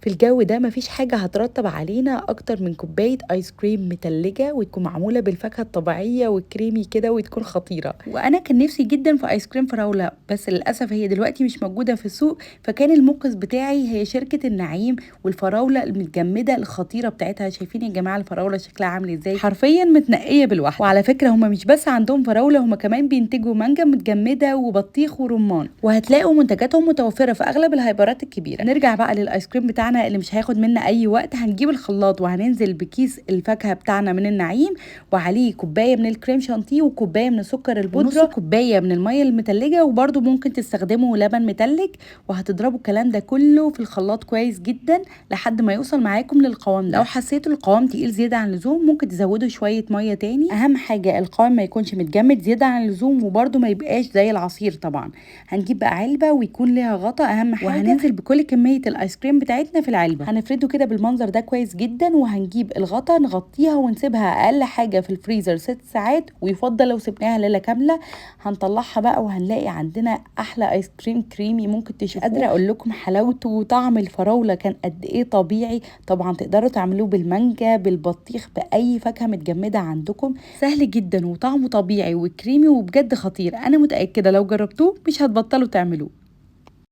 في الجو ده مفيش حاجة هترطب علينا أكتر من كوباية آيس كريم متلجة وتكون معمولة بالفاكهة الطبيعية والكريمي كده وتكون خطيرة. وأنا كان نفسي جدا في آيس كريم فراولة، بس للأسف هي دلوقتي مش موجودة في السوق، فكان المنقذ بتاعي هي شركة النعيم والفراولة المتجمدة الخطيرة بتاعتها. شايفين يا جماعة الفراولة شكلها عامل ازاي؟ حرفيا متنقية بالواحدة. وعلى فكرة هما مش بس عندهم فراولة، هما كمان بينتجوا مانجا متجمدة وبطيخ ورمان، وهتلاقوا منتجاتهم متوفرة في أغلب الهايبرات الكبيرة. نرجع بقى للايس كريم بتاعنا اللي مش هياخد منا اي وقت. هنجيب الخلاط وهننزل بكيس الفاكهه بتاعنا من النعيم وعليه كوبايه من الكريم شانتيه وكوبايه من السكر البودره ونص كوبايه من الميه المتلجه، وبرده ممكن تستخدموا لبن متلج. وهتضربوا الكلام ده كله في الخلاط كويس جدا لحد ما يوصل معاكم للقوام ده. لو حسيتوا القوام تقيل زياده عن اللزوم ممكن تزودوا شويه ميه تاني. اهم حاجه القوام ما يكونش متجمد زياده عن اللزوم، وبرده ما يبقاش زي العصير طبعا. هنجيب بقى علبه ويكون ليها غطا اهم حاجه، وهننزل بكل كميه الايس كريم بتاعتنا في العلبه. هنفرده كده بالمنظر ده كويس جدا، وهنجيب الغطا نغطيها ونسيبها اقل حاجه في الفريزر 6 ساعات، ويفضل لو سبناها ليله كامله. هنطلعها بقى وهنلاقي عندنا احلى ايس كريم كريمي ممكن تشوفوه. قادره اقول لكم حلاوته وطعم الفراوله كان قد ايه طبيعي. طبعا تقدروا تعملوه بالمانجا بالبطيخ باي فاكهه متجمده عندكم، سهل جدا وطعمه طبيعي وكريمي وبجد خطير. انا متاكده لو جربتوه مش هتبطلوا تعملوه.